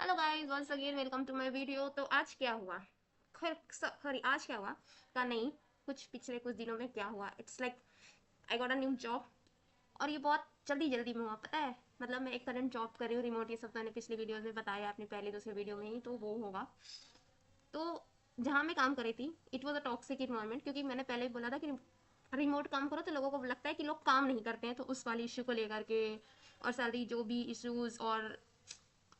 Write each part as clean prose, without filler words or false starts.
Hello guys, once again welcome to my video. तो आज क्या हुआ, खैर सॉरी आज क्या हुआ का नहीं, कुछ पिछले कुछ दिनों में क्या हुआ। It's like I got a new job, और ये बहुत जल्दी जल्दी में हुआ, पता है। मतलब मैं एक करंट जॉब कर रही हूँ रिमोट, ये सब मैंने पिछले वीडियो में बताया, अपने पहले दूसरे वीडियो में ही, तो वो होगा। तो जहाँ मैं काम कर रही थी, it was a toxic environment, क्योंकि मैंने पहले भी बोला था कि रिमोट काम करो तो लोगों को लगता है कि लोग काम नहीं करते हैं, तो उस वाले इश्यू को लेकर के और सारी जो भी इश्यूज और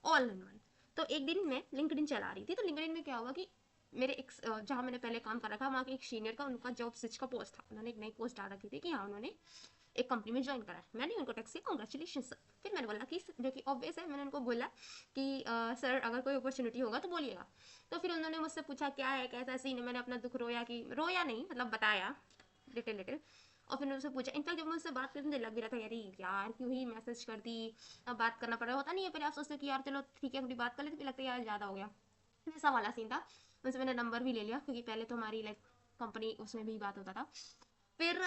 ऑल इन वन। तो एक दिन मैं लिंक्डइन चला रही थी, तो लिंक्डइन में क्या हुआ कि मेरे एक जहाँ मैंने पहले काम कर रखा वहाँ के एक सीनियर का, उनका जॉब स्विच का पोस्ट था, उन्होंने एक नई पोस्ट डाल रखी थी कि हाँ उन्होंने एक कंपनी में ज्वाइन करा है। मैंने उनको टेक्स्ट किया कॉन्ग्रेचुलेशन सर। फिर मैंने बोला कि जो कि ऑब्वियस है, मैंने उनको बोला कि सर अगर कोई अपॉर्चुनिटी होगा तो बोलिएगा। तो फिर उन्होंने मुझसे पूछा क्या है कैसा सीन है, मैंने अपना दुख रोया, कि रोया नहीं मतलब बताया लिटिल लिटिल। और फिर उससे पूछा, इनफैक्ट जब मैं उससे बात करती मुझे लग भी रहा था यार यार क्यों ही मैसेज कर दी, अब बात करना पड़ रहा होता नहीं है, पहले आप सोचते कि यार चलो ठीक है थोड़ी बात कर लेते, फिर लगता है यार ज़्यादा हो गया, ऐसा वाला सीन था। उनसे मैंने नंबर भी ले लिया, क्योंकि पहले तो हमारी लाइक कंपनी उसमें भी बात होता था। फिर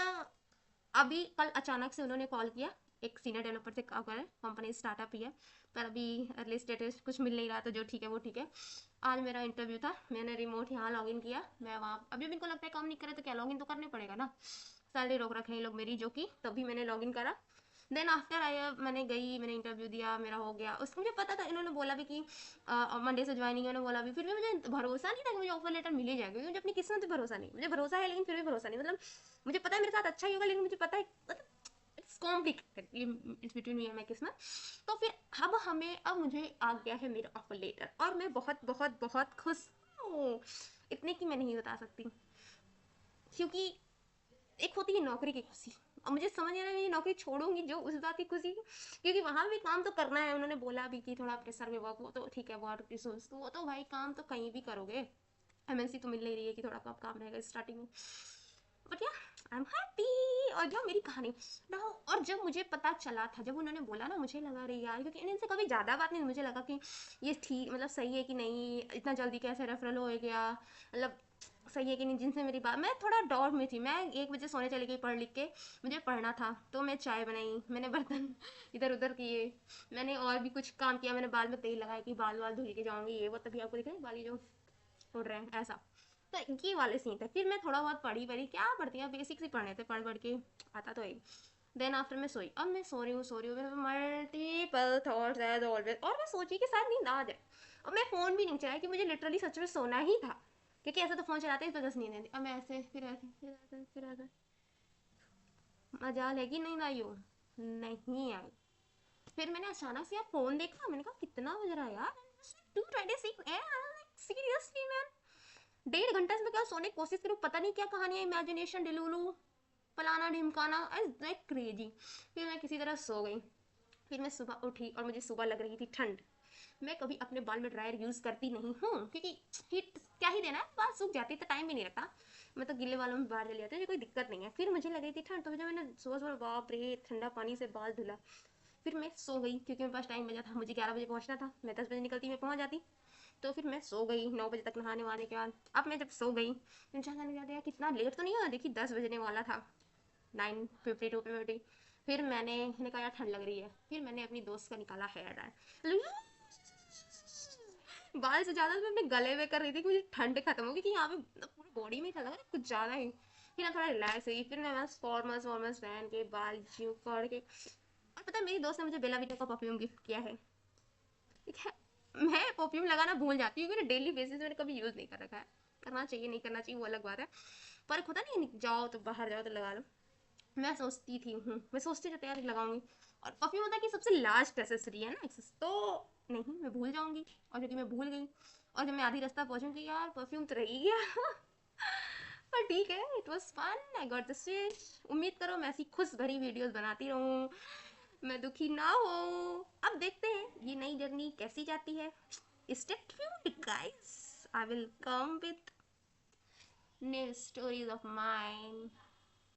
अभी कल अचानक से उन्होंने कॉल किया, एक सीनियर डेवलपर से काम कर कंपनी स्टार्टअप ही है, पर अभी अर्ली स्टेटस कुछ मिल नहीं रहा, तो जो ठीक है वो ठीक है। आज मेरा इंटरव्यू था, मैंने रिमोट यहाँ लॉग इन किया, मैं वहाँ अभी इनको लगता है काम नहीं करे तो क्या लॉग इन तो करने पड़ेगा ना, सैलरी रोक रखे हैं लोग मेरी, जो कि तभी मैंने लॉग इन करा। देन आफ्टर आई मैंने गई, मैंने इंटरव्यू दिया, मेरा हो गया। उसको मुझे पता था, इन्होंने बोला भी कि मंडे से ज्वाइनिंग है, उन्होंने बोला भी, फिर भी मुझे भरोसा नहीं था कि मुझे ऑफर लेटर मिल ही जाएगा, क्योंकि मुझे अपनी किस्मत पे भरोसा नहीं, मुझे भरोसा है लेकिन फिर भी भरोसा नहीं, मतलब मुझे पता है मेरे साथ अच्छा ही होगा, लेकिन मुझे पता है मतलब it's complicated, it's between me and my किस्मत। तो फिर अब मुझे आ गया है मेरा ऑफर लेटर, और मैं बहुत बहुत बहुत खुश हूँ, इतने की मैं नहीं बता सकती, क्योंकि एक होती है नौकरी की खुशी, अब मुझे समझ नहीं आ रहा है, ये नौकरी छोड़ूंगी जो उस बात की खुशी, क्योंकि वहां भी काम तो करना है, उन्होंने बोला भी कि थोड़ा प्रेशर में वर्क, वो तो ठीक है, वर्क रिसोर्स तो वो तो भाई काम तो कहीं भी करोगे, एमएनसी तो मिल नहीं रही है कि थोड़ा कम काम रहेगा स्टार्टिंग में, बट या आई एम हैप्पी। और जो मेरी कहानी ना, और जब मुझे पता चला था, जब उन्होंने बोला ना, मुझे लगा रही यार, क्योंकि इनसे कभी ज़्यादा बात नहीं, मुझे लगा कि ये ठीक मतलब सही है कि नहीं, इतना जल्दी कैसे रेफरल हो गया, मतलब सही है कि नहीं, जिनसे मेरी बात, मैं थोड़ा डॉट में थी, मैं 1 बजे सोने चली गई पढ़ लिख के, मुझे पढ़ना था, तो मैं चाय बनाई, मैंने बर्तन इधर उधर किए, मैंने और भी कुछ काम किया, मैंने बाल में तेल लगाया कि बाल वाल धुल के जाऊंगी, ये वो, तभी आपको दिख रहे हैं बाल जो उड़ रहे हैं ऐसा। तो ये वाले सीन थे, फिर मैं थोड़ा बहुत पढ़ी पढ़ी, क्या पढ़ती है, बेसिक से पढ़ने थे, पढ़ पढ़ के आता तो है। देन आफ्टर मैं सोई, अब मैं सो रही हूँ मेरे मल्टीपल थॉट्स एज ऑलवेज, और मैं सोची कि शायद नींद आ जाए, और मैं फ़ोन भी नहीं चलाया, कि मुझे लिटरली सच में सोना ही था, क्योंकि ऐसे तो फ़ोन चलाते हैं इस वजह से नींद आती, अब मैं ऐसे फिर ऐसे फिर ऐसे फिर ऐसे, मजाल है कि नींद आई हो, नहीं आई। फिर मैंने अचानक से यार फ़ोन देखा, मैंने कहा कितना बज रहा है यार, 2:26 सीरियसली मैन, 1.5 घंटा से मैं क्या सोने की कोशिश करूँ, पता नहीं क्या कहानी है, इमेजिनेशन डिलूलू फलाना ढिमकाना, लाइक क्रेजी। फिर मैं किसी तरह सो गई। फिर मैं सुबह उठी, और मुझे सुबह लग रही थी ठंड, मैं कभी अपने बाल में ड्रायर यूज़ करती नहीं हूँ, क्योंकि हीट क्या ही देना है, बाल सूख जाती है तो टाइम भी नहीं लगता, मैं तो गिले बालों में बाहर चली जाती है, कोई दिक्कत नहीं है। फिर मुझे लग रही थी ठंड, तो जब मैंने सुबह सुबह बाप रे ठंडा पानी से बाल धुला, फिर मैं सो गई, क्योंकि मेरे पास टाइम बचा था, मुझे 11 बजे पहुंचना था, मैं 10 बजे निकलती, मैं पहुंच जाती। तो फिर मैं सो गई 9 बजे तक नहाने वहाने के बाद। अब मैं जब सो गई, इंसान जाने याद, यार कितना लेट तो नहीं हुआ, देखी 10 बजने वाला था, 9:52 पे उठी। फिर मैंने कहा यार ठंड लग रही है, फिर मैंने अपनी दोस्त का निकाला हेयर ड्रायर, बाल से ज्यादा तो मैं अपने गले में कर रही थी कि मुझे ठंड खत्म हो गई, कि यहाँ पे मतलब पूरी बॉडी में था लग रहा है कुछ ज्यादा ही। फिर मैं थोड़ा रिलैक्स हुई, फिर मैं बस फॉर्मल्स वॉर्मल्स पहन के बाल ज्यू कर के, और पता है मेरी दोस्त ने मुझे बेला विटा का परफ्यूम गिफ्ट किया है, ठीक है। मैं परफ्यूम लगाना भूल जाती हूँ, क्योंकि डेली बेसिस मैंने कभी यूज नहीं कर रखा है, करना चाहिए नहीं करना चाहिए वो अलग बात है, पर एक होता नहीं, जाओ तो बाहर जाओ तो लगा लो। मैं सोचती रहती यार लगाऊंगी, और परफ्यूम होता है कि सबसे लास्ट एसेसरी है ना, एक्सेस तो नहीं, मैं भूल जाऊंगी, और क्योंकि मैं भूल गई, और जब मैं आधी रास्ता पहुंचूंगी यार परफ्यूम तो रह ही गया पर ठीक है, it was fun, I got the switch. उम्मीद करो मैं ऐसी खुश भरी वीडियोस बनाती रहूं, मैं दुखी ना हो। अब देखते हैं ये नई जर्नी कैसी जाती है। Stay tuned guys, I will come with new stories of mine.